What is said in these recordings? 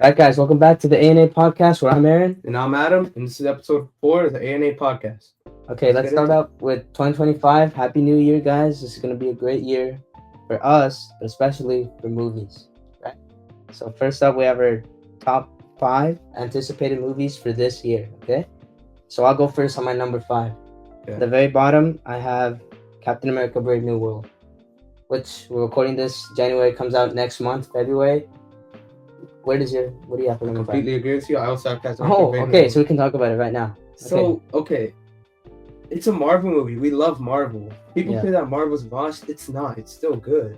All right, guys, welcome back to the ANA podcast where I'm Aaron. And I'm Adam, and this is episode 4 of the ANA podcast. Okay, Let's let's get start into it. out with 2025. Happy New Year, guys. This is going to be a great year for us, but especially for movies, right? So, first up, we have our top five anticipated movies for this year, okay? So, I'll go first on my number five. Yeah. At the very bottom, I have Captain America Brave New World, which we're recording this January, comes out next month, February. What do you have for I number five? completely agree with you. I also have Captain Oh, America. okay, so we can talk about it right now. Okay, it's a Marvel movie. We love Marvel. People Yeah. say that Marvel's washed. It's not. It's still good.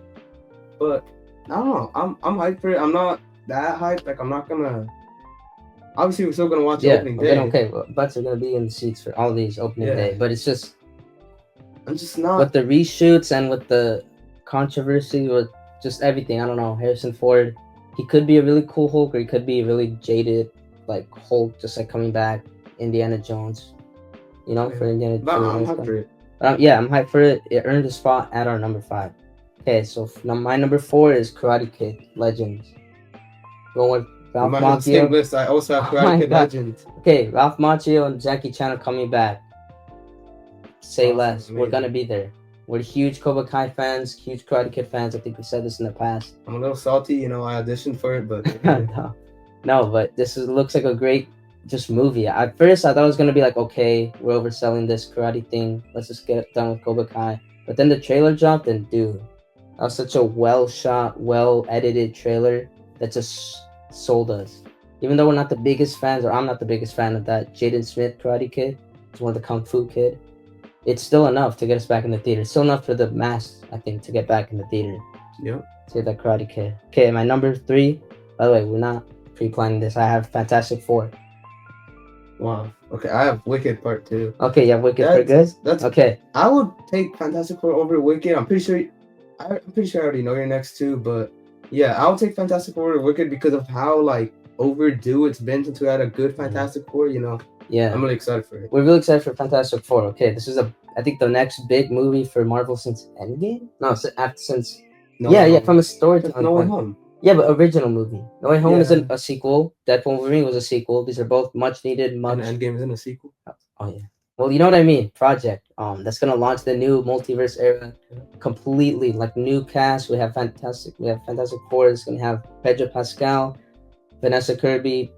But I don't know. I'm hyped for it. I'm not that hyped. Like I'm not gonna. Obviously, we're still gonna watch the Yeah, opening then day. okay, well, butts are gonna be in the seats for all these opening Yeah. day, but it's just I'm just not. with the reshoots and with the controversy with just everything. I don't know. Harrison Ford, he could be a really cool Hulk, or he could be a really jaded like Hulk, just like coming back. Indiana Jones, for Indiana But I'm Jones. hyped for it. Yeah, I'm hyped for it. It earned a spot at our number five. Okay, so my number four is Karate Kid Legends. Going with Ralph On my same Macchio. list, I also have Oh my Karate Kid God. Legend. Okay, Ralph Macchio and Jackie Chan are coming back. Say Awesome, less. We're amazing. gonna be there. We're huge Cobra Kai fans, huge Karate Kid fans. I think we said this in the past. I'm a little salty, I auditioned for it, but no, but looks like a great just movie. At first, I thought it was gonna be like, okay, we're overselling this karate thing. Let's just get it done with Cobra Kai. But then the trailer dropped, and dude, that was such a well shot, well edited trailer that just sold us. Even though we're not the biggest fans, or I'm not the biggest fan of that Jaden Smith Karate Kid, it's one of the Kung Fu Kid. It's still enough to get us back in the theater. It's still enough for the mass, I think, to get back in the theater. Yep. See that Karate Kid. Okay, my number three. By the way, we're not pre-planning this. I have Fantastic Four. Wow. Okay, I have Wicked Part 2. Okay, yeah, Wicked for good. That's Okay. I would take Fantastic Four over Wicked. I'm pretty sure I already know your next two, but yeah, I'll take Fantastic Four over Wicked because of how overdue it's been since we had a good Fantastic Four. Yeah, I'm really excited for it. we're really excited for Fantastic Four. Okay, this is I think the next big movie for Marvel since Endgame. No, since. No yeah, Way yeah, Home. from a storytelling No Way point. Home. Yeah, but original movie. No Way Home Yeah. isn't a sequel. Deadpool Wolverine was a sequel. These are both much needed. And Endgame isn't a sequel. Oh yeah. Well, you know what I mean. Project. That's gonna launch the new multiverse era completely. Like new cast. We have Fantastic Four. It's gonna have Pedro Pascal, Vanessa Kirby,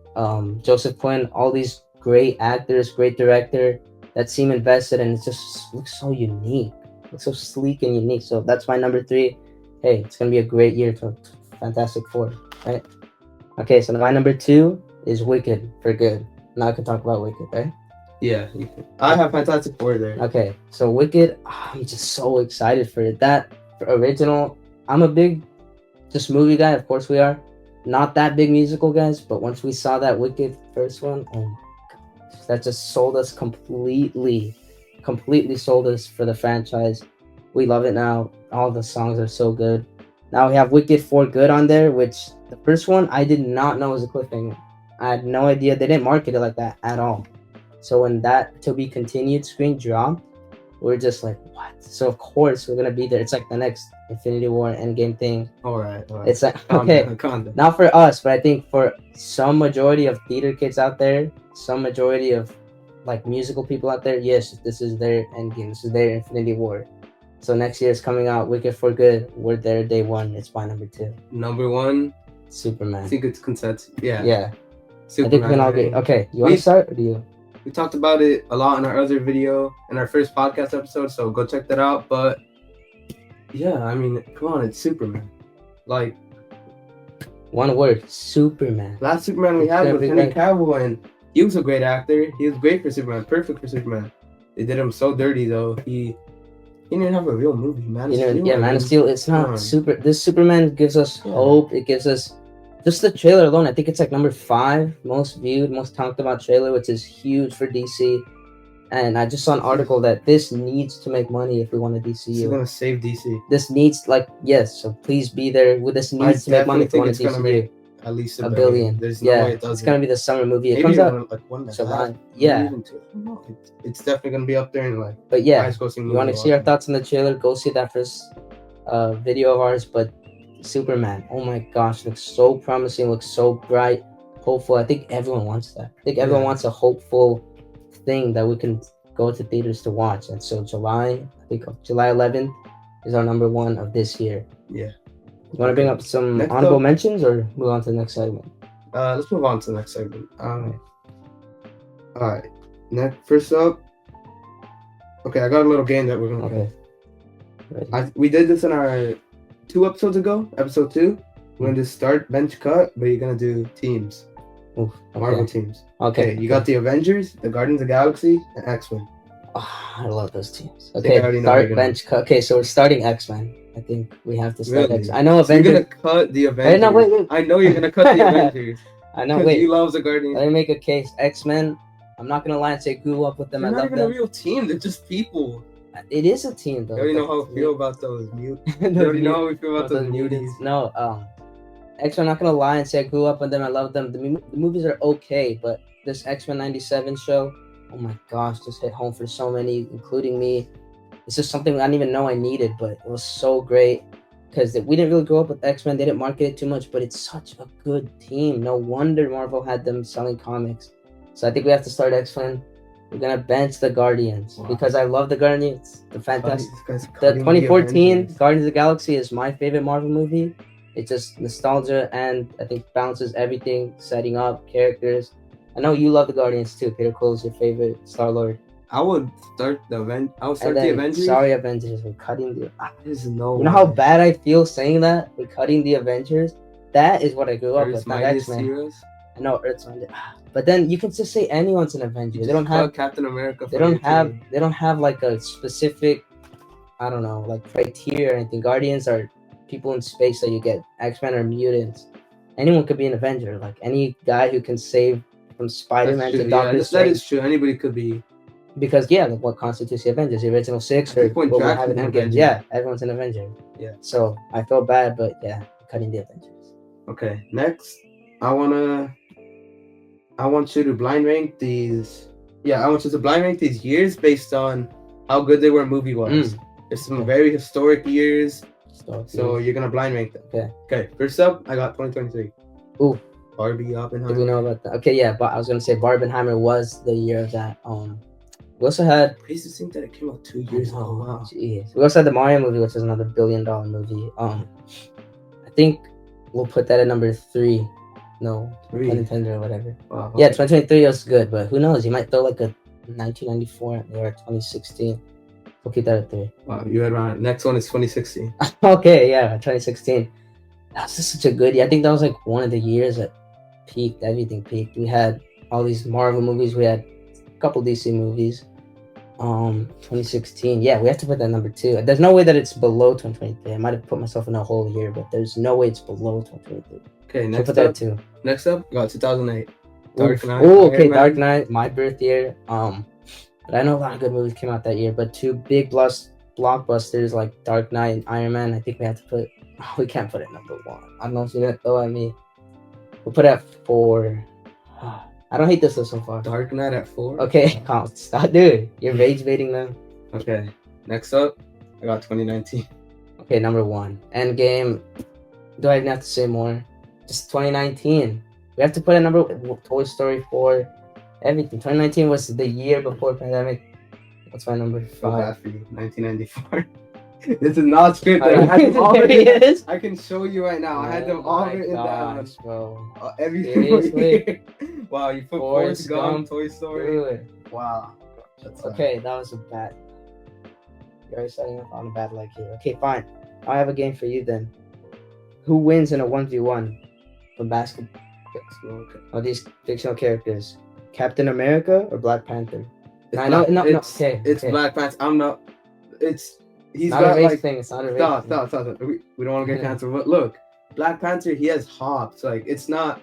Joseph Quinn. All these great actors, great director that seem invested, and it just looks so unique. Looks so sleek and unique. So that's my number three. Hey, it's gonna be a great year for Fantastic Four, right? Okay, so my number two is Wicked for good. Now I can talk about Wicked, right? Yeah, I have Fantastic Four there. Okay, so Wicked, I'm just so excited for it. That for original, I'm a big just movie guy. Of course we are. Not that big musical guys, but once we saw that Wicked first one, oh my gosh, that just sold us completely sold us for the franchise. We love it now. All the songs are so good. Now we have Wicked for Good on there, which the first one I did not know was a cliffhanger. I had no idea. They didn't market it like that at all. So when that to be continued screen dropped, we're just like, what? So of course we're gonna be there. It's like the next Infinity War Endgame thing. All right. It's like okay, not for us, but I think for some majority of theater kids out there, some majority of like musical people out there, yes, this is their Endgame. This is their Infinity War. So next year is coming out, Wicked for Good. We're there day one. It's my number two. Number one, Superman. I think it's consensus. Yeah. Yeah. Superman, I think we can all agree. Okay, you want to start or do you? We talked about it a lot in our other video, in our first podcast episode, so go check that out. But yeah, I mean, come on, it's Superman. Like, one word, Superman. last Superman we had was Henry Cavill, and he was a great actor. He was great for Superman, perfect for Superman. They did him so dirty though. He didn't even have a real movie. Man of Steel. Yeah, Man of Steel. It's not super. This Superman gives us hope. It gives us just the trailer alone. I think it's like number 5 most viewed, most talked about trailer, which is huge for DC. And I just saw an article that this needs to make money if we want a DCU. It's gonna save DC. This needs yes. So please be there. With this needs to make money if we want a DCU. At least a billion. There's no way it doesn't. It's gonna be the summer movie. It Maybe comes out like one July. Yeah. It's definitely gonna be up there in like. But yeah, you want to see our thoughts on the trailer? Go see that first video of ours. But Superman. Oh my gosh, looks so promising, looks so bright, hopeful. I think everyone wants that. I think everyone Yeah. wants a hopeful thing that we can go to theaters to watch. And so I think July 11th is our number one of this year. Yeah. You want to bring up some Next honorable up, mentions or move on to the next segment? let's move on to the next segment. Right. All right. Next, first up. Okay, I got a little game that we're gonna play. Ready. We did this in our 2 episodes ago. Episode 2. We're gonna do start bench cut, but you're gonna do teams, Oof, Marvel okay. teams. Okay. Okay, you got the Avengers, the Guardians of the Galaxy, and X-Men. Oh, I love those teams. I think I Okay, already know how you're start gonna- bench cut. Okay, so we're starting X-Men. I think we have to start Really? X. I know So you're Avengers. gonna cut the Avengers. no, wait. I know you're gonna cut the Avengers. I know. Because Wait, you love the Guardians. let me make a case. X-Men. I'm not gonna lie and say grew up with them. They're I not love even them. a real team. They're just people. It is a team though. You already know how I feel about those mutants. You already know how we feel about those mutants. No, X-Men. I'm not gonna lie and say I grew up with them. I love them. The movies are okay, but this X-Men '97 show, oh my gosh, just hit home for so many, including me. It's just something I didn't even know I needed, but it was so great because we didn't really grow up with X-Men. They didn't market it too much, but it's such a good team. No wonder Marvel had them selling comics. So I think we have to start X-Men. We're gonna bench the Guardians because I love the Guardians. The fantastic. The 2014 Guardians of the Galaxy is my favorite Marvel movie. It's just nostalgia and I think balances everything, setting up characters. I know you love the Guardians too. Peter Quill's your favorite Star-Lord. I would start the Avengers. Sorry, Avengers. We're cutting the. There's no. You know how bad I feel saying that? We're cutting the Avengers. That is what I grew up with. Not X-Men. Heroes. I know Earth's minded. But then you can just say anyone's an Avenger. They don't have Captain America. They don't have like a specific, I don't know, like criteria or anything. Guardians are people in space that you get. X-Men are mutants. Anyone could be an Avenger. Like any guy who can save from Spider-Man to Doctor Strange. That is true. Anybody could be. Because like what constitutes the Avengers? The original 6 or what we have in Endgame? Yeah, everyone's an Avenger. Yeah. So I felt bad, but yeah, cutting the Avengers. Okay, next, I want you to blind rank these. Yeah, I want you to blind rank these years based on how good they were movie-wise. There's some very historic years, so you're gonna blind rank them. Okay. Okay. First up, I got 2023. Ooh. Barbie, Oppenheimer. Did we know about that? Okay, yeah, but I was gonna say Barbenheimer was the year of that. We also had. Crazy to think that it came out 2 years ago. Wow. Jeez. We also had the Mario movie, which is another $1 billion movie. I think we'll put that at number 3. No, 2010 or whatever. Wow. Yeah, 2023 was good, but who knows? You might throw like a 1994 or 2016. We'll keep that at 3. Wow, you had right. Next one is 2016. Okay, yeah, 2016. That was just such a good year. I think that was like one of the years that peaked. Everything peaked. We had all these Marvel movies. We had a couple DC movies. 2016. Yeah, we have to put that number 2. There's no way that it's below 2023. I might have put myself in a hole here, but there's no way it's below 2023. Okay, next put that 2. Next up, got 2008. Dark Knight. Oh, okay, Dark Knight, my birth year. But I know a lot of good movies came out that year. But 2 big blockbusters like Dark Knight and Iron Man. I think we have to put. We can't put it number 1. I don't know if you're gonna throw at me. We'll put it at 4. I don't hate this so far. Dark Knight at 4. Okay, stop, dude. You're rage baiting them. Okay, next up, I got 2019. Okay, number 1. Endgame. Do I even have to say more? Just 2019. We have to put a number. Toy Story 4. Everything. 2019 was the year before pandemic. What's my number 5? Bad for you. 1994. This is not scripted. I had them all written. I can show you right now. I had them all written down. Bro. Everything. Wow, you put Forrest Gump, Toy Story. Dude. Wow. Okay, that was a bad. You're already starting off on a bad leg here. Okay, fine. I have a game for you then. Who wins in a 1v1 from basketball? Okay. Of these fictional characters, Captain America or Black Panther? It's Black Panther. I'm not. He's not got a race like. thing. It's not a race. Stop. We don't want to get canceled. But look, Black Panther. He has hops. Like it's not.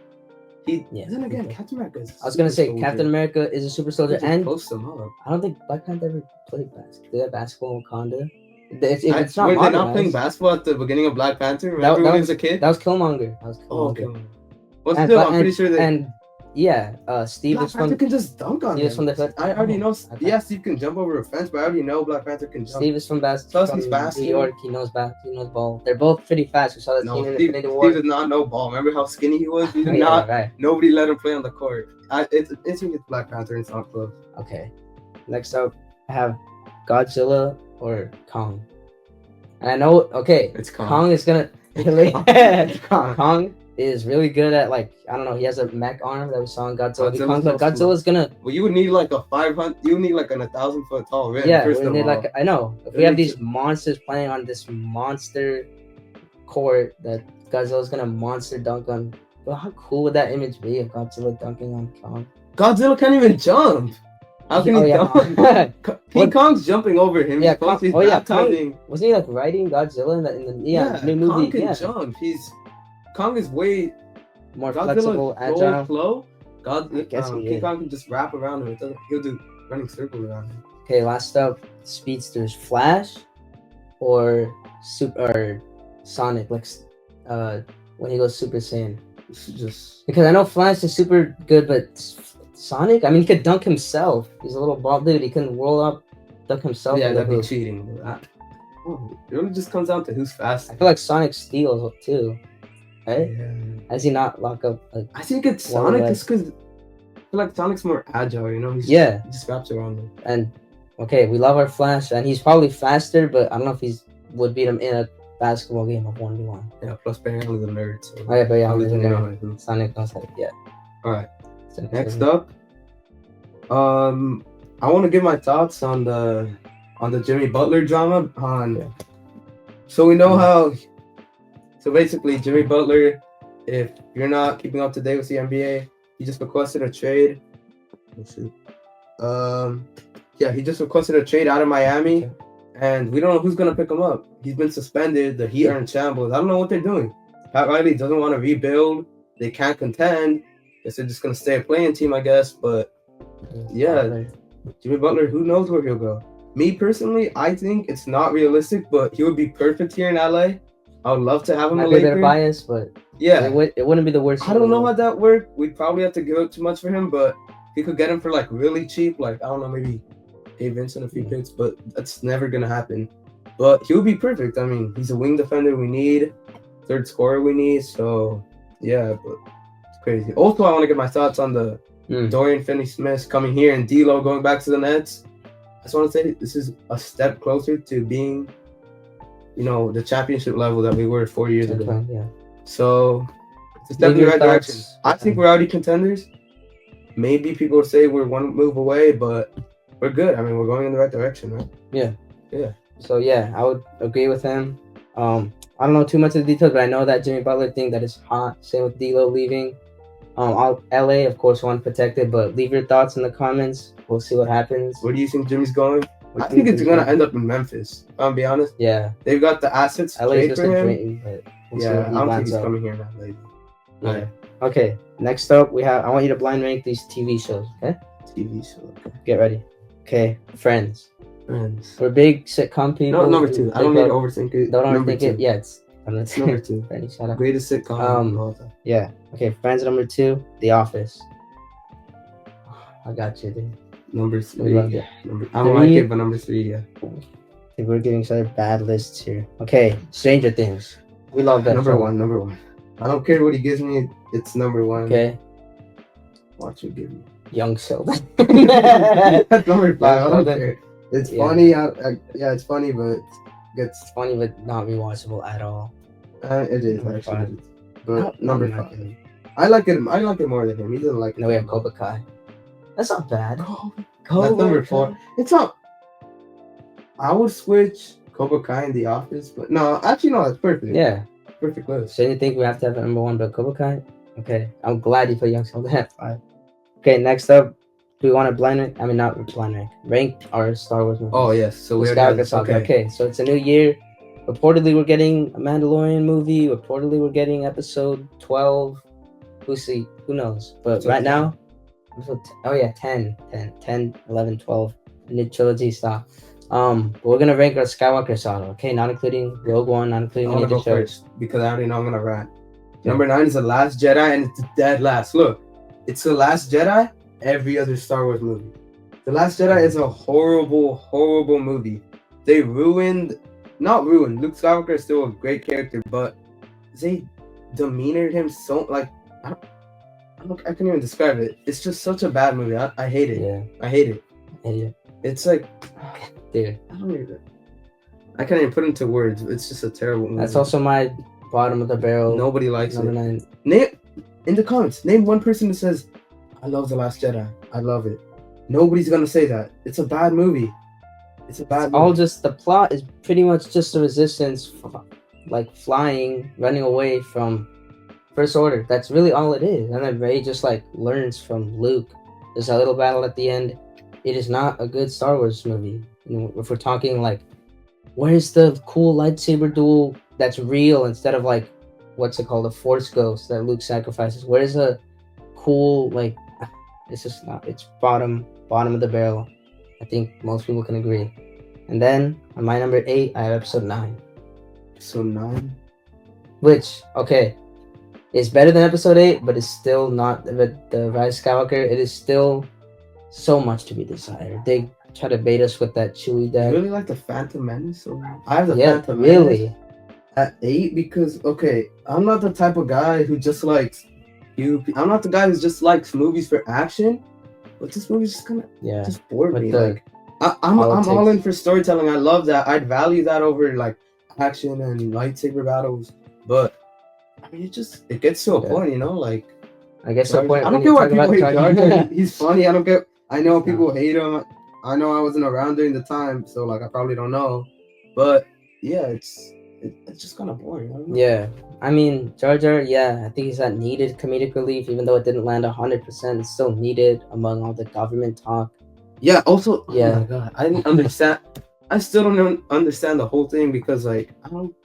Then again, Captain America is. I was gonna say Captain America is a super soldier, and post them up. I don't think Black Panther ever played basketball. They have basketball in Wakanda. It's not. Were they not playing basketball at the beginning of Black Panther? Remember when he was a kid? That was Killmonger. Okay. Well, still, I'm pretty sure that. And Yeah, Steve Black is Panther from can just dunk on Steve is from him. the hood. I already Oh, know. okay. Yeah, Steve can jump over a fence, but I already know Black Panther can jump. Steve is from Plus, from he's New faster. York. He knows ball. They're both pretty fast. We saw that scene No, in Steve, Infinity Steve War. does not know ball. Remember how skinny he was? He did Yeah, not. right. Nobody let him play on the court. It's Black Panther and it's not close. Okay. Next up, I have Godzilla or Kong. And I know. Okay, It's Kong. Kong is gonna. It's Kong. Kong is really good at, like, I don't know. He has a mech arm that we saw in Godzilla. v. Kong, but so slow. Godzilla's gonna. Well, you would need like a 500. You would need like a 1,000-foot tall rim. Yeah, first we of need all. like, I know, if we It have makes these monsters playing on this monster court that Godzilla's gonna monster dunk on. But how cool would that image be of Godzilla dunking on Kong? Godzilla can't even jump. How can he dunk? King Kong's jumping over him. Yeah, Kong, Kong, wasn't he like riding Godzilla in the new movie? Kong can jump. Kong is way more flexible, agile. Slow. King Is. Kong can just wrap around him. He'll do running circles around him. Okay, last up, speedsters, Flash or Sonic, like when he goes Super Saiyan. Just because I know Flash is super good, but Sonic, I mean, he could dunk himself. He's a little bald dude. He can roll up, dunk himself. Yeah, that'd be cheating. It really just comes down to who's fast. I feel like Sonic steals too. Right? Yeah. Does he not lock up? Like, I think it's Sonic just because I feel like Sonic's more agile, you know? He just wraps around him. And okay, we love our Flash, and he's probably faster, but I don't know if he would beat him in a basketball game of 1v1. Yeah, plus Barry Allen's a nerd. So oh yeah, Barry Allen's a nerd. Sonic knows how to get. Alright. Next up, I want to give my thoughts on the Jimmy Butler drama. So we know how. So basically, Jimmy Butler, if you're not keeping up to date with the NBA, he just requested a trade. Let's see. He just requested a trade out of Miami, and we don't know who's gonna pick him up. He's been suspended. The Heat are in shambles. I don't know what they're doing. Pat Riley doesn't want to rebuild. They can't contend. Guess they're just gonna stay a playing team, I guess. But yeah, Jimmy Butler, who knows where he'll go? Me personally, I think it's not realistic, but he would be perfect here in LA. I would love to have him. Might be a bit biased, but yeah, it wouldn't be the worst. I don't know how that worked. We'd probably have to give up too much for him, but if you could get him for like really cheap, like I don't know, maybe Dave Vincent a few picks, but that's never gonna happen. But he would be perfect. I mean, he's a wing defender we need, third scorer we need. So yeah, but it's crazy. Also, I want to get my thoughts on the Dorian Finney-Smith coming here and D'Lo going back to the Nets. I just want to say this is a step closer to being, the championship level that we were 4 years ago. Yeah. So it's definitely the right direction. I think we're already contenders. Maybe people will say we're one move away, but we're good. I mean, we're going in the right direction, right? Yeah. So yeah, I would agree with him. I don't know too much of the details, but I know that Jimmy Butler thing that is hot. Same with D'Lo leaving. LA, of course, one protected, but leave your thoughts in the comments. We'll see what happens. Where do you think Jimmy's going? I think it's gonna end up in Memphis. I'll be honest. Yeah, they've got the assets to trade for him. Dream, but I don't think he's coming here now, lady. Yeah. Okay. Next up, I want you to blind rank these TV shows. Okay. TV shows. Okay. Get ready. Okay. Friends. We're big sitcom people. No, number 2. I don't need to overthink it. Don't overthink it. Yeah, it's number 2. Ready, shut up. Greatest sitcom. Yeah. Okay. Friends number 2. The Office. I got you, dude. Number 3. I don't like it, but number 3, yeah. We're giving each other bad lists here. Okay, Stranger Things. We love that. Number 1. I don't care what he gives me. It's number 1. Okay. Watch it give me. Young Sheldon. That's number 5. I don't care. It's funny. It's funny, but it's funny, but not rewatchable at all. It is actually. But number 5. I like it more than him. He doesn't like it. No, we have Cobra Kai. That's not bad. That's number 4. It's not. I would switch Cobra Kai and The Office, but no, actually no, that's perfect. Yeah, perfect list. So you think we have to have number 1, but Cobra Kai? Okay, I'm glad you put Young Sheldon at 5. Okay, next up, do we want to rank our Star Wars movies? Oh yes, so we're okay. So it's a new year. Reportedly, we're getting a Mandalorian movie. Reportedly, we're getting episode 12. Who knows? But right now. 10, 11, 12, mid trilogy stuff. But we're gonna rank our Skywalker saga, okay? Not including Rogue One, not including any of the shows. Because I already know I'm gonna rant. Number 9 is The Last Jedi, and it's dead last. Look, It's The Last Jedi, every other Star Wars movie. The Last Jedi is a horrible, horrible movie. They not ruined. Luke Skywalker is still a great character, but they demeanored him so like I can't even describe it. It's just such a bad movie. I hate it. Yeah. I hate it. Yeah. It's like, dude, I can't even put it into words. It's just a terrible movie. That's also my bottom of the barrel. Nobody likes number it. 9. Name in the comments. Name one person that says, "I love The Last Jedi. I love it." Nobody's gonna say that. It's a bad movie. It's a bad movie. All just the plot is pretty much just the resistance, like flying, running away from First Order. That's really all it is. And then Rey just like learns from Luke. There's a little battle at the end. It is not a good Star Wars movie. You know, if we're talking like, where's the cool lightsaber duel that's real instead of like, what's it called, a Force ghost that Luke sacrifices? Where's a cool like? It's just not. It's bottom of the barrel. I think most people can agree. And then on my number 8, I have episode 9. Episode 9, which is better than episode 8, but it's still not the Rise of Skywalker. It is still so much to be desired. They try to bait us with that Chewie deck. You really like the Phantom Menace? I have the Phantom really? Menace at 8 because I'm not the type of guy who just likes I'm not the guy who just likes movies for action, but this movie's just kind of just bored me. Like I'm all in for storytelling. I love that. I'd value that over like action and lightsaber battles. But I mean, it gets to a point, you know. Like I guess to a point. I don't care what people hate Jar Jar. He's funny. I don't care. I know people hate him. I know I wasn't around during the time, so like I probably don't know. But yeah, it's just kind of boring. I don't know. Yeah, I mean Jar Jar. Yeah, I think he's that needed comedic relief, even though it didn't land 100%. It's still needed among all the government talk. Yeah. Also, yeah. Oh my God, I didn't understand. I still don't understand the whole thing because like I don't.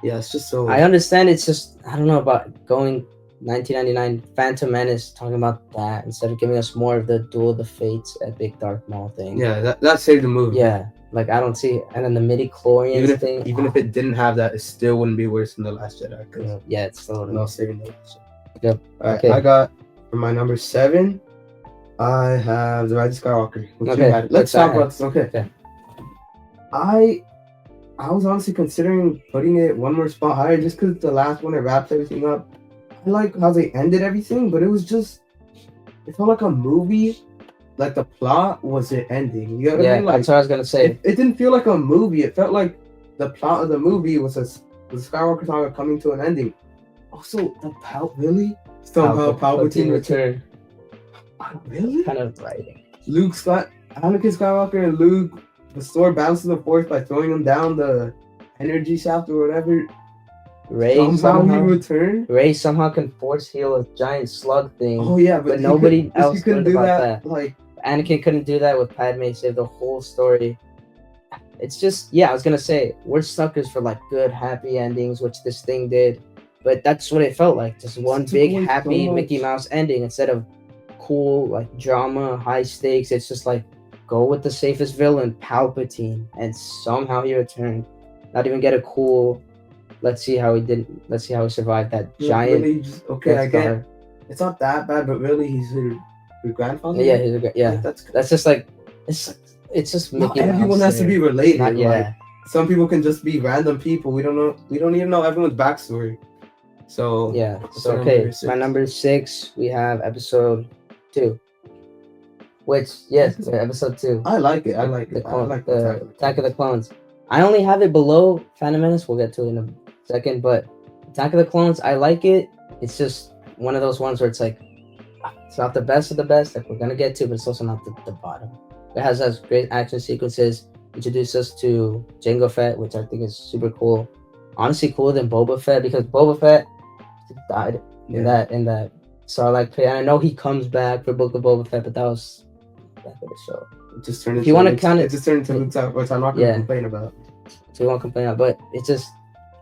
Yeah, it's just so. I understand. It's just I don't know about going 1999 Phantom Menace, talking about that instead of giving us more of the Duel of the Fates Epic Darth Maul thing. Yeah, that saved the movie. Yeah, like I don't see, and then the midi-chlorians thing. Even if it didn't have that, it still wouldn't be worse than The Last Jedi. Yeah, it's still no saving The Last Jedi. Yep. Okay. I got for my number 7. I have The Rise of Skywalker. Let's talk about this. Okay. I was honestly considering putting it one more spot higher just because the last one it wraps everything up. I like how they ended everything, but it felt like a movie. Like the plot was it ending. You know what I mean? Like, that's what I was gonna say. It didn't feel like a movie. It felt like the plot of the movie was the Skywalker saga coming to an ending. Also, Palpatine return. Really? Kind of writing. Anakin Skywalker and Luke restore balance to the Force by throwing him down the energy shaft or whatever. Rey somehow can force heal a giant slug thing. Oh yeah, but nobody else couldn't do that. Like Anakin couldn't do that with Padme. Save the whole story. It's just I was gonna say we're suckers for like good happy endings, which this thing did. But that's what it felt like, just one big happy Mickey Mouse ending instead of cool like drama, high stakes. It's just like go with the safest villain, Palpatine, and somehow he returned. Not even get a cool. Let's see how he survived that giant. Really I get. It's not that bad, but really, he's her grandfather. Yeah, that's just like it's just Mickey Mouse. Everyone has to be related. Like, some people can just be random people. We don't know. We don't even know everyone's backstory. So my number 6, we have episode 2. Which episode 2. I like it. The Attack of the Clones. I only have it below Phantom Menace. We'll get to it in a second, but Attack of the Clones, I like it. It's just one of those ones where it's like it's not the best of the best that we're gonna get to, but it's also not the bottom. It has great action sequences. Introduce us to Jango Fett, which I think is super cool. Honestly, cooler than Boba Fett because Boba Fett died in that Sarlacc pit. And I know he comes back for Book of Boba Fett, but that was back of the show. It just turned into Luke Skywalker, which I'm not going to complain about. So we won't complain about, but it's just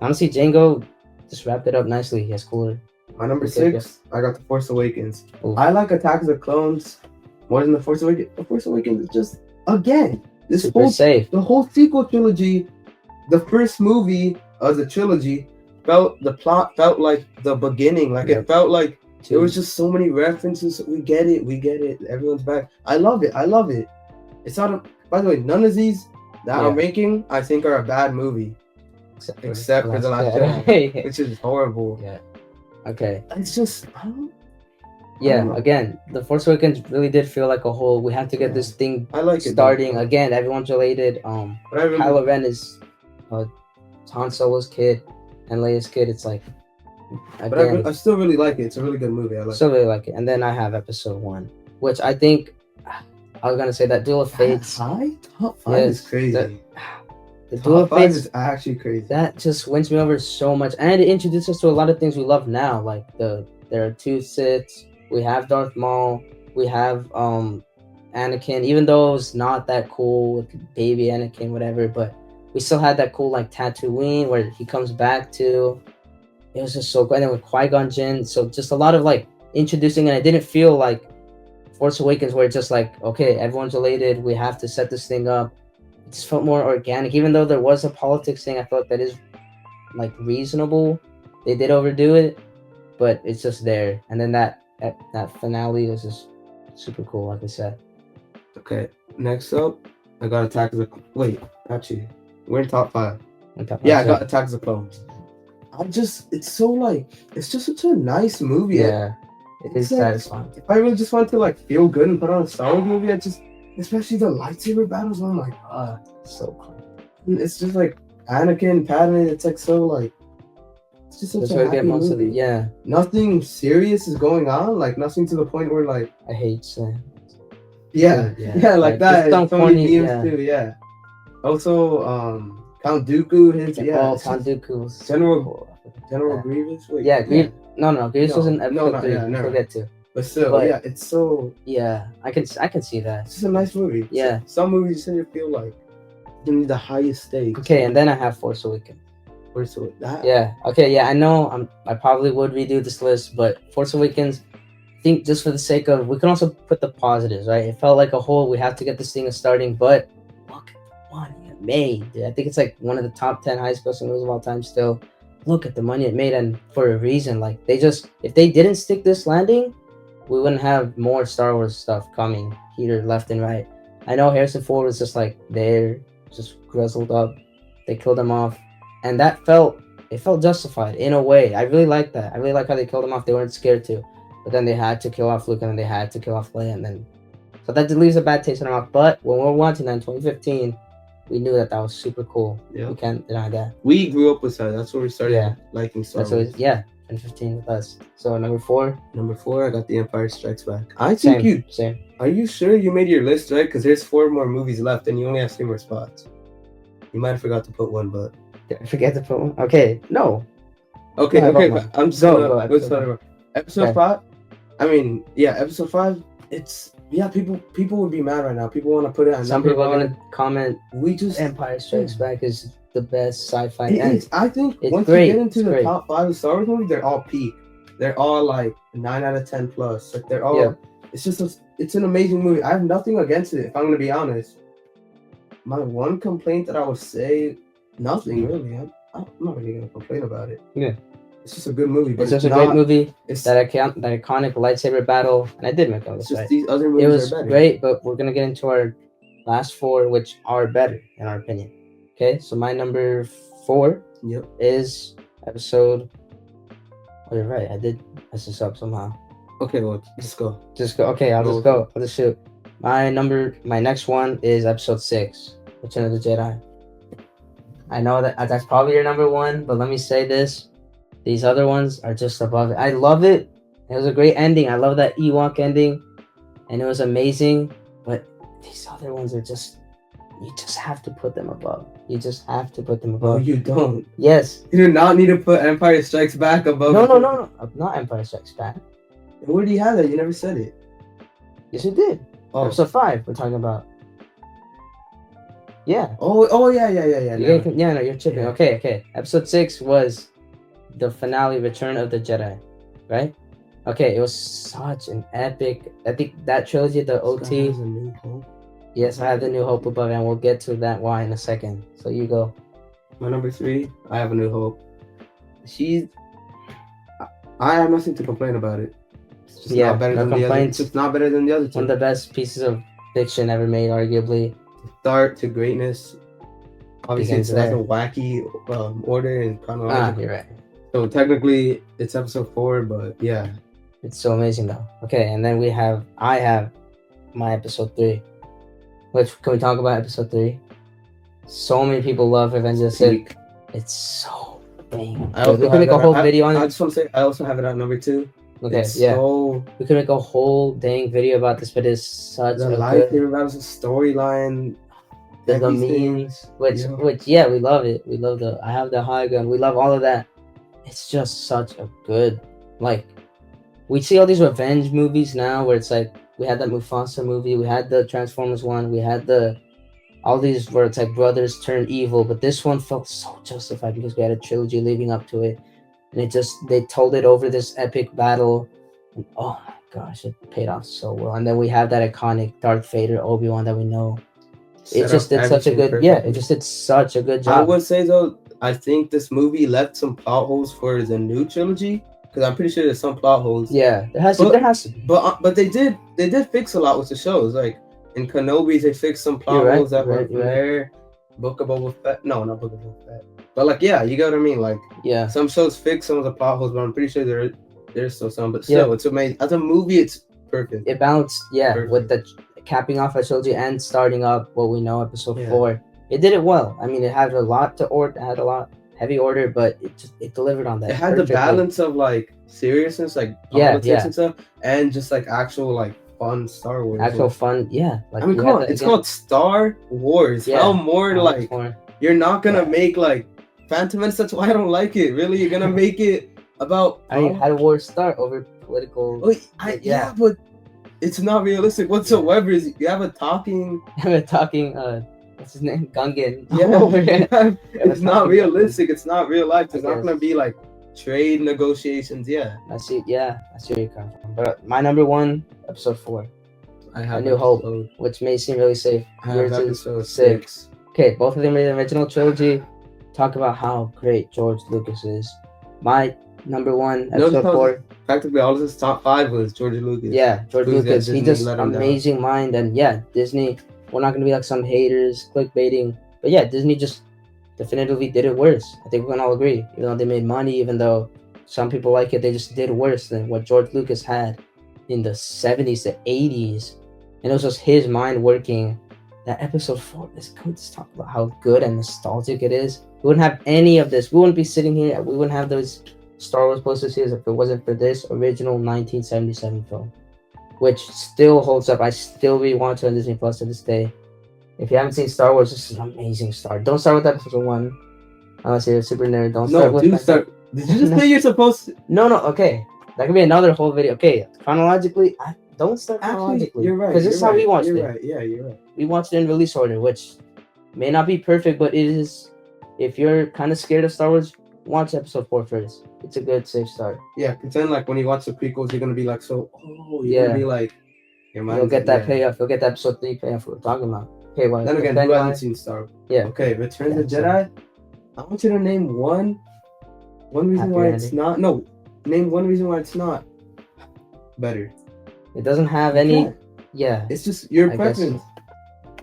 honestly Jango just wrapped it up nicely. He has cooler. My number 6, I got The Force Awakens. Ooh. I like Attack of the Clones more than The Force Awakens. The Force Awakens is just the whole sequel trilogy. The first movie of the trilogy the plot felt like the beginning. Like it felt like There was just so many references. We get it. We get it. Everyone's back. I love it. I love it. It's not a. By the way, none of these that I'm ranking, I think, are a bad movie, except for the Last Jedi, which is horrible. Yeah. Okay. It's just. Again, The Force Awakens really did feel like a whole. We have to get this thing starting again. Everyone's related. Kylo Ren is Han Solo's kid and Leia's kid. It's like. Again, but I still really like it. It's a really good movie. I still really like it. And then I have Episode 1, which I think I was gonna say that Duel of Fates. Top 5 is crazy. The Duel of Fates is actually crazy. That just wins me over so much, and it introduced us to a lot of things we love now. Like there are 2 Siths. We have Darth Maul. We have Anakin. Even though it was not that cool with baby Anakin, whatever, but we still had that cool like Tatooine where he comes back to. It was just so good. And then with Qui-Gon Jinn, so just a lot of like introducing, and I didn't feel like Force Awakens where it's just like, okay, everyone's related, we have to set this thing up. It just felt more organic, even though there was a politics thing. I felt like that is like reasonable. They did overdo it, but it's just there. And then that finale was just super cool, like I said. Okay, next up, I got Attack of the... Wait, actually, we're in top 5. I got Attack of the Clones. It's so like, it's just such a nice movie. Yeah, it is satisfying. If I really just want to like feel good and put on a Star Wars movie, especially the lightsaber battles, I'm like, so cool. It's just like Anakin, Padme. It's like so like, it's just such a happy movie. Yeah, nothing serious is going on. Like nothing to the point where like I hate saying. Yeah, like that. Some funny memes too. Yeah. Also, Count Dooku, Count Dooku's General Grievous. Wait, Grievous. No, Grievous was in episode 3. We'll get to. But still, it's so. Yeah, I can see that. It's just a nice movie. Yeah, some movies you feel like you need the highest stakes. Okay, and then I have Force Awakens. Yeah. Okay. Yeah, I know. I probably would redo this list, but Force Awakens. I think just for the sake of, we can also put the positives, right? It felt like a whole. We have to get this thing starting, but look at the money it made. Dude. I think it's like one of the top 10 highest grossing movies of all time. Still, look at the money it made, and for a reason. Like if they didn't stick this landing, we wouldn't have more Star Wars stuff coming here left and right. I know Harrison Ford was just like there, just grizzled up. They killed him off, and it felt justified in a way. I really like that. I really like how they killed him off. They weren't scared to. But then they had to kill off Luke, and then they had to kill off Leia, and then so that leaves a bad taste in our mouth. But when we were watching that in 2015, we knew that was super cool. Yeah. We can't deny that. We grew up with that. That's where we started liking Star Wars. 2015 with us. So number 4, I got The Empire Strikes Back. I think same. Are you sure you made your list right? Because there's 4 more movies left, and you only have 3 more spots. You might have forgot to put one, but did I forget to put one? Okay, no. Okay. But I'm just go episode 5. I mean, episode 5. It's people would be mad right now. People want to put it on. Some people are gonna comment. Empire Strikes Back is the best sci-fi. I think once you get into the top 5 of Star Wars movies, they're all peak. They're all like 9 out of 10 plus. Like they're all. Yeah. It's just it's an amazing movie. I have nothing against it. If I'm gonna be honest, my one complaint that I would say, nothing really. I'm not really gonna complain about it. Yeah. It's just a good movie. But it's just a great movie. It's that iconic lightsaber battle, and I did make all this right. These other movies it was are better. Great, but we're gonna get into our last 4, which are better in our opinion. Okay, so my number 4 is episode. Oh, you're right. I did mess this up somehow. Okay, well, just go. Okay, I'll just go. I'll just shoot. My next one is episode 6, Return of the Jedi. I know that's probably your number 1, but let me say this. These other ones are just above it. I love it. It was a great ending. I love that Ewok ending. And it was amazing. But these other ones are just... You just have to put them above. No, you don't. Yes. You do not need to put Empire Strikes Back above. No. Not Empire Strikes Back. Where do you have that? You never said it. Yes, you did. Oh. Episode 5 we're talking about. Yeah. Oh yeah. No, you're chipping. Yeah. Okay. Episode 6 was the finale, Return of the Jedi, right? Okay, it was such an epic. I think that trilogy, the OT. Has a New Hope. Yes, I have the New Hope above, and we'll get to that why in a second. So you go. My number 3, I have a New Hope. I have nothing to complain about it. It's just not better no than the other. It's complaints. just not better than the other two. One of the best pieces of fiction ever made, arguably. Start to greatness. Obviously, Begins it has a there. wacky order and chronological. You're right. So technically, it's episode 4, but yeah. It's so amazing though. Okay, and then I have my episode 3. Which, can we talk about episode 3? So many people love Revenge of the Sith. It's so bang. We could make a whole video on it. I just want to say, I also have it at number 2. Okay, it's so, we could make a whole dang video about this, but it's such the a lightsaber battles, the storyline, the memes, which we love it. We love I have the high gun. We love all of that. It's just such a good, like, we see all these revenge movies now where it's like, we had that Mufasa movie, we had the Transformers one, we had all these where it's like brothers turn evil, but this one felt so justified because we had a trilogy leading up to it, and they told it over this epic battle, and oh my gosh, it paid off so well. And then we have that iconic Darth Vader Obi-Wan that we know. It just did such a good it just did such a good job. I would say though, I think this movie left some plot holes for the new trilogy, because I'm pretty sure there's some plot holes. Yeah, there has to be. But they did fix a lot with the shows. Like in Kenobi, they fixed some plot holes that were there. Book of Boba Fett. No, not Book of Boba Fett. But like, yeah, you get what I mean. Like, yeah, some shows fix some of the plot holes, but I'm pretty sure there's still some. But still, it's amazing. As a movie, it's perfect. It balanced, with the capping off a trilogy and starting up what we know, episode 4. It did it well. I mean, it had a lot heavy order, but it delivered on that. It had the balance of like seriousness, like politics and stuff, and just like actual like fun Star Wars. Actual fun, Like, I mean, come on, it's called Star Wars. How more like you're not gonna make like Phantom Menace? That's why I don't like it. Really, you're gonna make it about? I mean, how did war start over political? But it's not realistic whatsoever. You have a talking. What's his name? Gungan. It's not realistic. It's not real life. There's not gonna be like trade negotiations. I see where you're coming from. But my number 1, episode 4. I have A New Hope, which may seem really safe. Yours is episode 6. Okay, both of them are the original trilogy. Talk about how great George Lucas is. My number 1, episode 4. Practically all of his top 5 was George Lucas. Yeah, George Lucas. He just amazing mind, and Disney. We're not gonna be like some haters clickbaiting, but Disney just definitively did it worse. I think we can all agree. Even though they made money, even though some people like it, they just did worse than what George Lucas had in the 70s to 80s, and it was just his mind working. That episode 4, can we just talk about how good and nostalgic it is? We wouldn't have any of this. We wouldn't be sitting here. We wouldn't have those Star Wars posters here if it wasn't for this original 1977 film, which still holds up. I still rewatch it on Disney Plus to this day. If you haven't seen Star Wars, this is an amazing start. Don't start with episode 1 unless you're a super nerd. Did you just say you're supposed to? No. Okay, that could be another whole video. Okay, chronologically, don't start chronologically. You're right. Because this is how we watched it. Right. Yeah, you're right. We watched it in release order, which may not be perfect, but it is. If you're kind of scared of Star Wars, watch episode 4 first. It's a good safe start. Yeah, because then like when you watch the prequels, you're gonna be like, you're gonna be like, you'll get that payoff. You'll get that episode 3 payoff we're talking about. Okay, well, then again, who hasn't seen Star Wars? Yeah. Okay, Return of the Jedi. I want you to name one reason why it's not. No, name one reason why it's not better. It doesn't have any. Yeah. It's just your preference.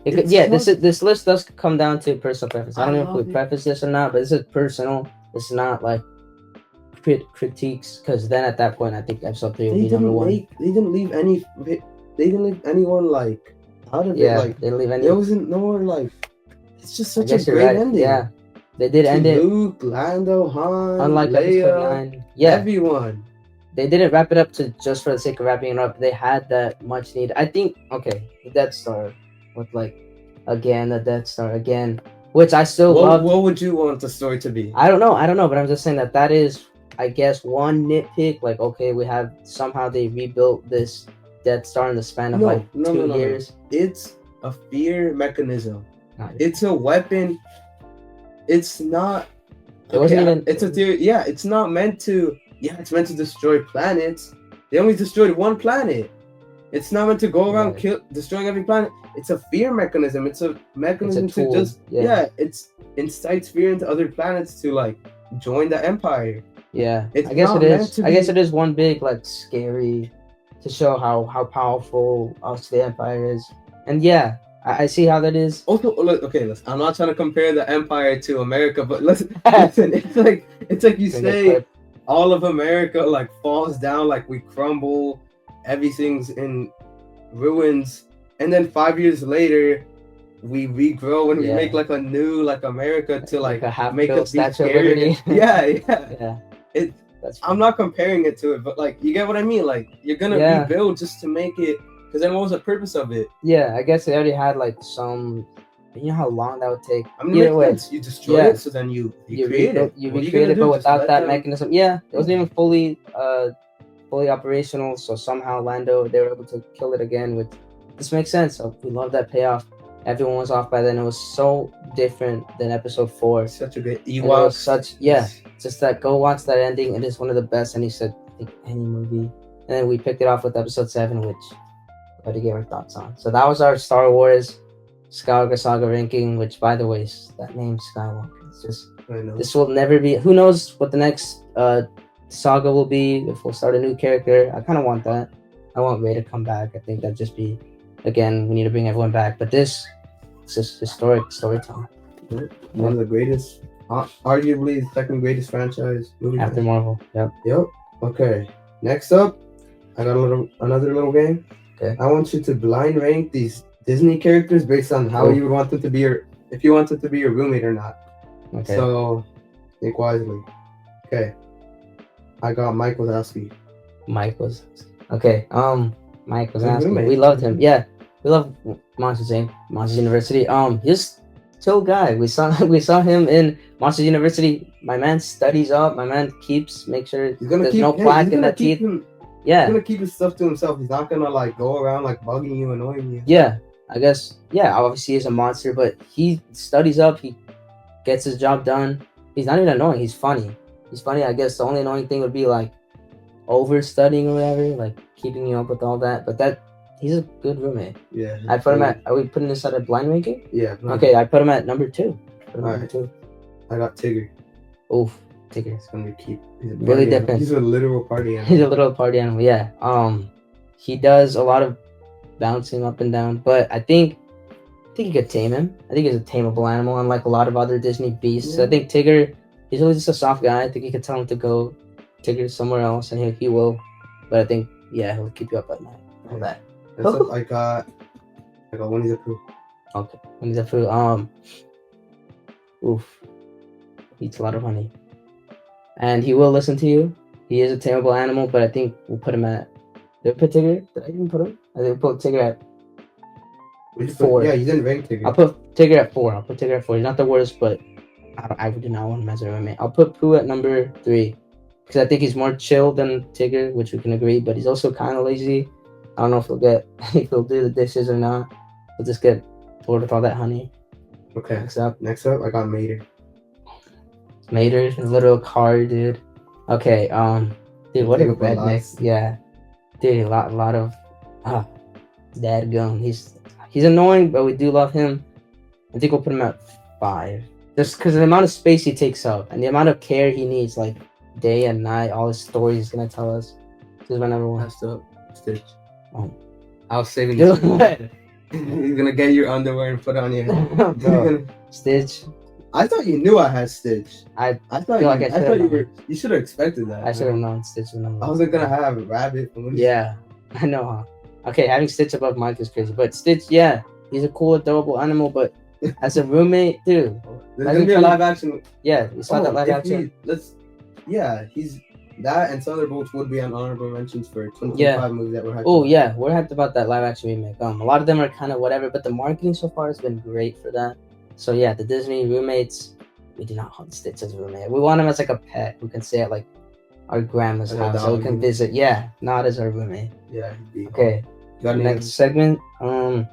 This list does come down to personal preference. I don't know if we preface this or not, but this is personal. It's not like critiques, because then at that point, I think episode 3 will be number 1. They didn't leave anyone like out of it. Like, they didn't leave any. There wasn't no more like. It's just such a great ending. Yeah, they did end it. Luke, Lando, Han, unlike Leia, episode 9. Yeah, everyone. They didn't wrap it up to just for the sake of wrapping it up. They had that much need. I think. Okay, the Death Star with the Death Star again, which I still love. What would you want the story to be? I don't know, but I'm just saying that is, I guess, one nitpick. Like, okay, we have somehow they rebuilt this Death Star in the span of 2 years. It's a fear mechanism. It's a weapon. It's not. It wasn't even. It's a theory. Yeah, it's not meant to. Yeah, it's meant to destroy planets. They only destroyed one planet. It's not meant to go around destroying every planet. It's a fear mechanism. It's a mechanism to just it's incites fear into other planets to like join the Empire. Yeah, I guess it is. I guess it is one big scary to show how powerful also the empire is. And yeah, I see how that is. Also, look, okay, listen. I'm not trying to compare the empire to America, but listen. It's like you Bring a say, clip. all of America like falls down, like we crumble, everything's in ruins, and then 5 years later, we regrow and we Yeah. make like a new like America to Like like a half make built us be Statue of scary. Liberty. Yeah, yeah. Yeah, It. that's I'm not comparing it to it, but like you get what I mean. Like you're gonna Yeah. rebuild just to make it, because then what was the purpose of it? Yeah, I guess they already had like some. You know how long that would take. I mean, it Either makes way, sense. You destroy yeah. it, so then you you create rebuild, it. you What are you recreate gonna it, but do? Just without let that them. mechanism. Yeah, it wasn't even fully operational. So somehow Lando they were able to kill it again. Which this makes sense. So we love that payoff. Everyone was off by then. It was so different than Episode 4. Such a good And it was Ewok. such just that go watch that ending. It is one of the best. And he said, I think any movie. And then we picked it off with Episode 7, which we had to give our thoughts on. So that was our Star Wars Skywalker Saga ranking. Which, by the way, that name Skywalker. It's just I know. this will never be. Who knows what the next saga will be? If we'll start a new character, I kind of want that. I want Rey to come back. I think that'd just be. Again, we need to bring everyone back. But this is just historic storytelling. One of the greatest, arguably the second greatest franchise movie After Marvel. Yep. Yep. Okay. Next up, I got another little game. Okay. I want you to blind rank these Disney characters based on how you would want them to be if you want them to be your roommate or not. Okay. So think wisely. Okay. I got Mike Wazowski. Mike was okay. Mike was His asking. roommate. We loved him. Yeah, we love Monsters Inc. Monsters University. He's chill guy. We saw him in Monsters University. My man studies up. My man make sure there's no plaque in that teeth. Yeah, He's gonna keep his stuff to himself. He's not gonna like go around like bugging you, annoying you. Yeah, I guess. Yeah, obviously he's a monster, but he studies up. He gets his job done. He's not even annoying. He's funny. I guess the only annoying thing would be like over studying or whatever, like keeping you up with all that. But he's a good roommate. Yeah. I put him at. Are we putting this at a blind ranking? Yeah. Okay, I put him at number 2. Alright. I got Tigger. Oof, Tigger. He's gonna keep. He's a Really party different. animal. He's a literal party animal. He's a little party animal. Yeah. He does a lot of bouncing up and down, but I think you could tame him. I think he's a tameable animal, unlike a lot of other Disney beasts. Yeah. I think Tigger, he's really just a soft guy. I think you could tell him to go Tigger somewhere else, and he will. But I think, yeah, he'll keep you up at night. All that. Next up, I got Winnie the Pooh. Okay. Winnie the Pooh. Oof. Eats a lot of honey. And he will listen to you. He is a tameable animal, but I think we'll put him at. Did I put Tigger? Did I even put him? I think we put Tigger at 4. Yeah, you didn't rank Tigger. I'll put Tigger at 4. He's not the worst, but I do not want him as a roommate. I'll put Pooh at number 3 because I think he's more chill than Tigger, which we can agree. But he's also kind of lazy. I don't know if if he'll do the dishes or not. He'll just get bored with all that honey. Okay. Next up, I got Mater. Mater, a little car, dude. Okay, dude, what a Take up a lot. redneck. Yeah, dude, a lot of dad gum. He's annoying, but we do love him. I think we'll put him at 5, just because of the amount of space he takes up and the amount of care he needs, like day and night. All his stories he's gonna tell us. This is my number 1. Passed up. Stitch. Oh. I was saving Dude, this. what? He's gonna get your underwear and put on you. Bro, Stitch. I thought you knew I had Stitch. I thought feel you, like I should've known. You should have expected that. I should have known Stitch was number 1. I wasn't gonna have a rabbit. Yeah, I know, huh? Okay, having Stitch above Mike is crazy, but Stitch, yeah, he's a cool, adorable animal. But as a roommate, dude, There's gonna be a live action. yeah, we saw that live action. He's that and Thunderbolts would be on honorable mentions for 2025 Yeah. movies that we're hyped Oh about. yeah, we're hyped about that live action remake. A lot of them are kind of whatever, but the marketing so far has been great for that. So yeah, the Disney roommates, we do not want Stitch as a roommate. We want him as like a pet who can stay at like our grandma's Like a house, so we dog. can visit. Yeah, not as our roommate. Yeah, he'd be. Okay, Got any next segment. I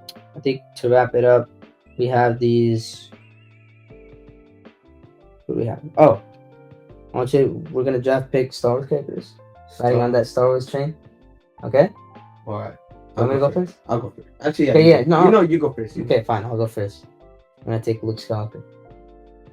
think to wrap it up, we have these. What do we have? Oh, we're gonna draft pick Star Wars characters, riding on that Star Wars train. Okay. All right. Want me to go first? I'll go first. Actually, yeah. Okay, yeah, no. You go first. Okay, fine. I'll go first. I'm gonna take Luke Skywalker.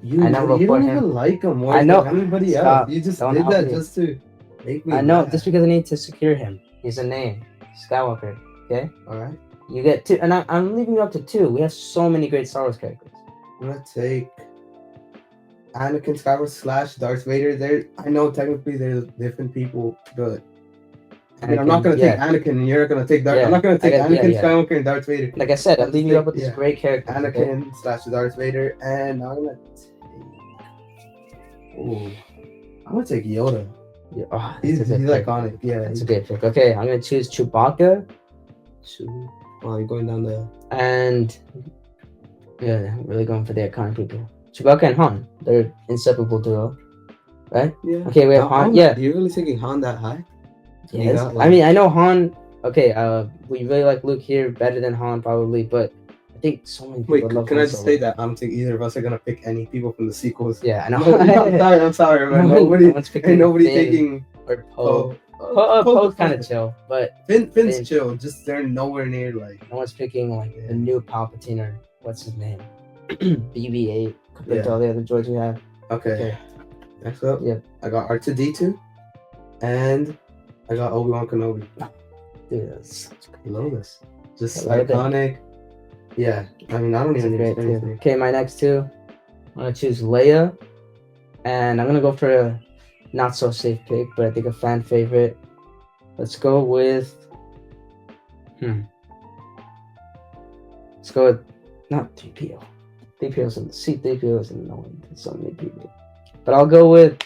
You I never don't report even him. like him more I know. than anybody Stop. else. You just Don't did help that me. just to make me I know, mad. just because I need to secure him. He's a name. Skywalker. Okay, All right. you get two, and I'm leaving you up to two. We have so many great Star Wars characters. I'm gonna take Anakin Skywalker slash Darth Vader. There, I know technically they're different people, but I mean, I'm not gonna take Anakin, and you're not gonna take Darth. Yeah, I'm not gonna take Anakin yeah. Skywalker and Darth Vader. Like I said, I'm Let's leaving you up take- with these yeah. great characters. Okay? Anakin slash Darth Vader, and I'm gonna take. Ooh, I'm gonna take Yoda. Yeah, oh, He's that's a good pick. iconic. Yeah, That's a good pick. Okay, I'm gonna choose Chewbacca, Wow, you're going down the. and yeah, I'm really going for the iconic people. Chewbacca and Han, they're inseparable duo, right? Yeah. Okay, we have Han. Yeah, You're really taking Han that high? yes. got, I mean, I know Han. Okay, we really like Luke here better than Han probably, but I think so many people Wait, love can Han I just so say much. that I don't think either of us are gonna pick any people from the sequels. Yeah, I know. No, I'm sorry, man. Nobody, One's picking ain't nobody Finn taking or Poe. Poe. Poe's kind of chill, but Finn's Finn. chill. Just they're nowhere near like. no one's picking like the new Palpatine or what's his name, BB-8 compared to Yeah. all the other droids we have. Okay. Okay. Next up, Yep. I got R2D2, and I got Obi-Wan Kenobi. Dude, that's such I love this. Just I love it. iconic. Yeah. I mean, I don't even need great to say too. anything. Okay, my next two, I'm gonna choose Leia, and I'm gonna go for a not so safe pick, but I think a fan favorite. Let's go with. Let's go with not 3PO. 3PO's in C3PO's annoying to so many people, but I'll go with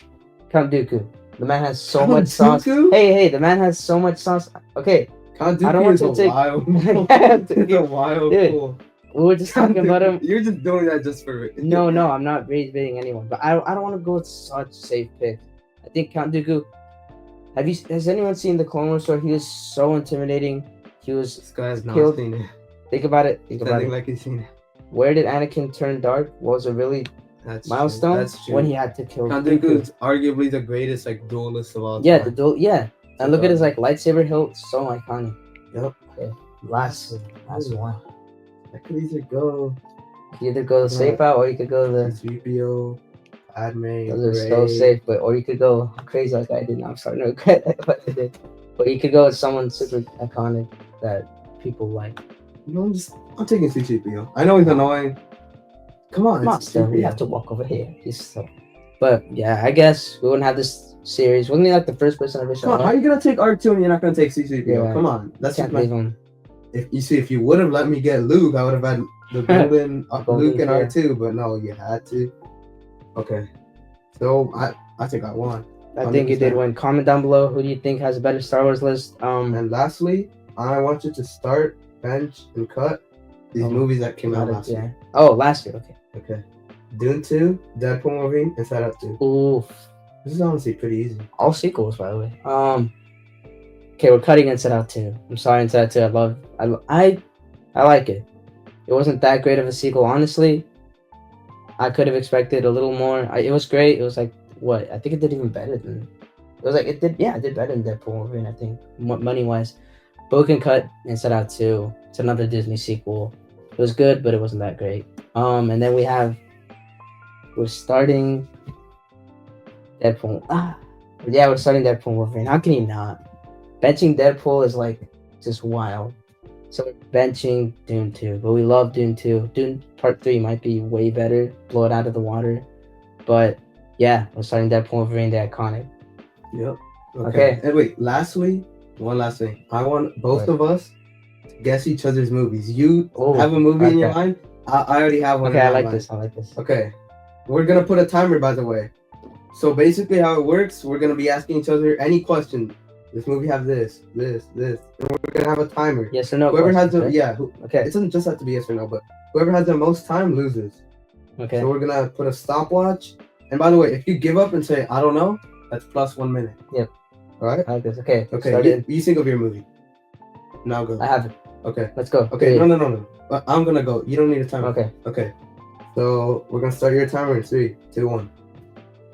Count Dooku. The man has so Count much sauce. Dooku? Hey, the man has so much sauce. Okay, Count I don't Dooku want is to a take- wild. Yeah, It's a wild Dude. fool. we were just talking about him. You're just doing that just for. No, I'm not rage baiting anyone, but I don't want to go with such safe picks. I think Count Dooku. Has anyone seen the Clone Wars story? He was so intimidating. He was. This guy's not Killed- seen it. Think about it. Think about Sounding it. like he's seen it. Where did Anakin turn dark? Was a really That's milestone True. That's true. when he had to kill Count Dooku. Dooku is arguably the greatest like duelist of all Yeah, time. yeah. And look at his like lightsaber hilt, so iconic. Yep. Okay. Last one. I could either go You either go the safe route or you could go the. C-3PO, Padme, Those are so Rey. safe, but or you could go crazy like I did. Now I'm starting to regret what I did. But you could go with someone super iconic that people like. No, I'm taking C-3PO. I know he's annoying. Come on, it's Monster, we C-3PO. have to walk over here. He's so. But yeah, I guess we wouldn't have this series. Wasn't he like the first person ever Come on, shown how up? are you gonna take R2 and you're not gonna take C-3PO? Yeah. Come on, that's Can't just my. leave him. If you would have let me get Luke, I would have had the golden Luke and yeah. R2, but no, you had to. Okay, so I think I won. I think you did 100%. win. Comment down below who do you think has a better Star Wars list. And lastly, I want you to start, bench, and cut these movies that came out last year. Oh, last year. Okay. Okay. Dune 2, Deadpool movie, Inside Out 2. Ooh, This is honestly pretty easy. all sequels, by the way. Okay, we're cutting Inside Out 2. I'm sorry, Inside Out 2. I like it. It wasn't that great of a sequel, honestly. I could have expected a little more. It was great. It was like what? I think it did even better than. It was like it did. Yeah, it did better than Deadpool movie. I think money wise. But we can cut Inside Out 2. It's another Disney sequel. It was good, but it wasn't that great. And then we're starting Deadpool. Yeah, we're starting Deadpool Wolverine. How can you not? Benching Deadpool is like just wild. So we're benching Dune 2, but we love Dune 2. Dune Part 3 might be way better, blow it out of the water. But yeah, we're starting Deadpool Wolverine, the iconic. Yep. Okay. And wait, lastly, one last thing. I want both of us to guess each other's movies. You have a movie in your mind. I already have one. Okay, in I my like mind. this. I like this. Okay. We're gonna put a timer, by the way. So basically, how it works, we're gonna be asking each other any question. This movie have this, and we're gonna have a timer. Yes or no? Whoever has the questions, right? Okay. it doesn't just have to be yes or no, but whoever has the most time loses. Okay. So we're gonna put a stopwatch. And by the way, if you give up and say I don't know, that's plus 1 minute. Yep. All right. I like this. Okay. Okay. Started. You think of your movie. Now go. I have it. Okay. Let's go. Okay. No. I'm gonna go. You don't need a timer. Okay. Okay. So we're gonna start your timer in 3, 2, 1.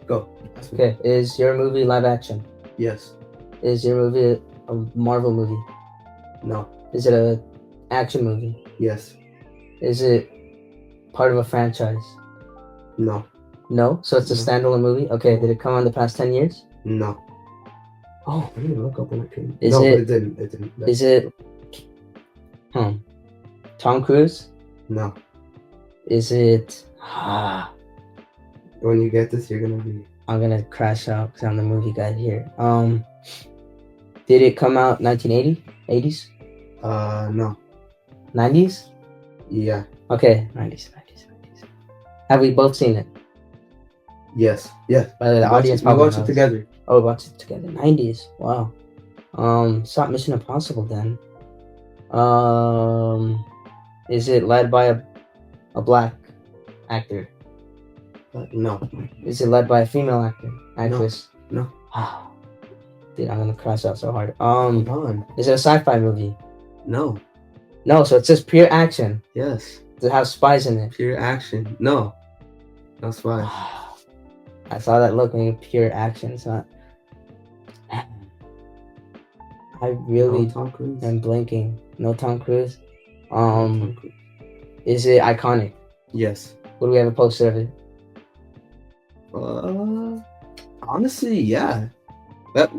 Go. Okay. Is your movie live action? Yes. Is your movie a Marvel movie? No. Is it a action movie? Yes. Is it part of a franchise? No. No. So it's a No. standalone movie. Okay. Did it come out in the past 10 years? No. Oh, I didn't look up when it came. Is no, but it- it didn't. It didn't. is it? Tom Cruise? No. Is it? When you get this, you're gonna be. I'm gonna crash out because I'm the movie guy here. Did it come out 1980? 80s? No. 90s? Yeah. Okay, 90s. Have we both seen it? Yes. Yes. By the way, the audience We probably watched it knows. together. Oh, we watched it together. 90s. Wow. It's not Mission Impossible then. Is it led by a black actor? No. Is it led by a female actress? No. Wow. Dude, I'm gonna crash out so hard. Hold on. Is it a sci-fi movie? No. No, so it's just pure action. Yes. Does it have spies in it? Pure action. No. No spies. I saw that look when you pure action. So I really No Tom Cruise. am blinking. No Tom Cruise. No Tom Cruise. Is it iconic? Yes. What do we have a poster of it? Honestly, yeah. That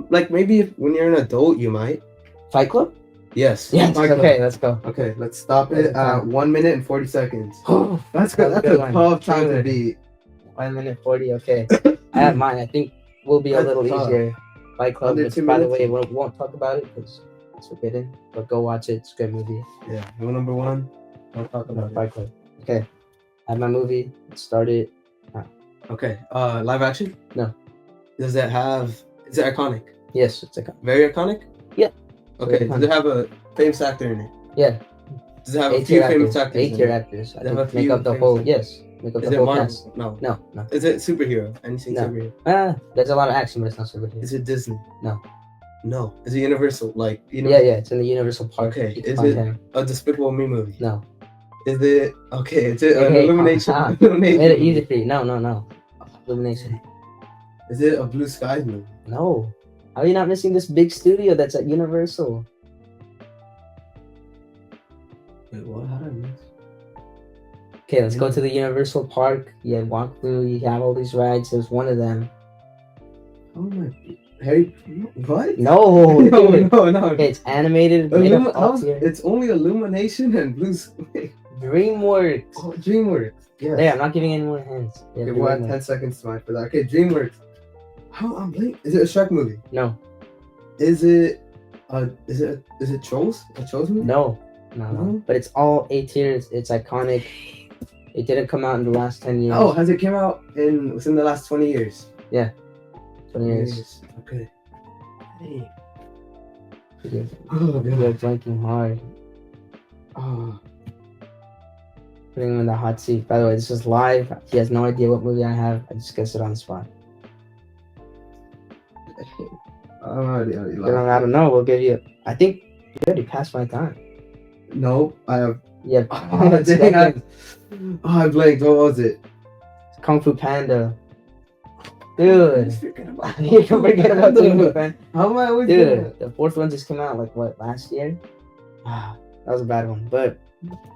like maybe when you're an adult, you might. Fight Club? Yes. Yes. Fight Club. Okay, let's go. Okay, let's stop it at 1 minute and 40 seconds. That's That's good. That's a good a one. tough time to Good. beat. 1 minute 40. Okay, I have mine. I think will be a That's little tough. easier. Fight Club. Under Which, 2 by the minutes? way, we won't talk about it because it's forbidden. But go watch it. It's a good movie. Yeah. Rule number 1. Don't talk about it. Fight Club. Okay, I have my movie. It started. Okay. Live action? No. Is it iconic? Yes, it's iconic. Very iconic? Yeah. Okay. Very Does it have a famous actor in it? Yeah. Does it have a few famous actors? in 8-tier it? actors. I They have a think make few up the famous whole. actors. Yes, make up Is the it whole Marvel? cast. No. No. Is it superhero? Anything No. superhero? There's a lot of action, but it's not superhero. Is it Disney? No. No. Is it Universal? Like Yeah, it's in the Universal Park. Okay, You can is find it- him. A Despicable Me movie? No. Is it okay? Is it an Okay, Illumination? I Illumination made it movie? easy for you. No. Illumination. Is it a Blue Skies movie? No. How are you not missing this big studio that's at Universal? Wait, what? How did I miss? Okay, let's go to the Universal Park. You walk through. You have all these rides. There's one of them. How am I? Harry? What? No. no, dude. no, no. Okay, it's animated. Made up top tier. It's only Illumination and Blue Sky. DreamWorks. Oh, DreamWorks. Yeah. There, I'm not giving any more hints. Yeah, Okay, we'll have 10 seconds to mind for that. Okay, DreamWorks. How I'm blank. Is it a Shrek movie? No. Is it Trolls? A Trolls movie? No. No? But it's all 8 tiers. It's iconic. It didn't come out in the last 10 years. Oh, has it came out within the last 20 years? 20 years. Okay. Hey. You're Oh, God. blanking hard. Oh. Putting him in the hot seat. By the way, this is live. He has no idea what movie I have. I just guessed it on the spot. I'm already I don't know. We'll give you. I think you already passed my time. No, I have. Yeah. Oh, dang, I blanked. What was it? Kung Fu Panda. Dude. You can forget about Kung Fu Panda. How am I always Dude, the 4th one just came out like what, last year? That was a bad one. But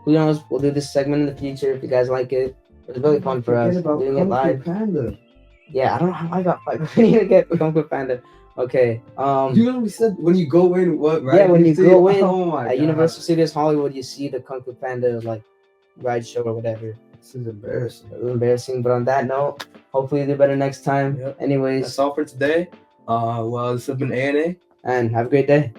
who knows? We'll do this segment in the future if you guys like it. It was really fun for us doing it live. Panda. Yeah, I don't know how I got five. We need to get Kung Fu Panda. Okay. You know we said when you go in, what? Right? Yeah, when you go in Oh my at God. Universal Studios Hollywood, you see the Kung Fu Panda like ride show or whatever. This is embarrassing. It was embarrassing, but on that note, hopefully you do better next time. Yep. Anyways, That's all for today. Well, this has been ANA. and have a great day.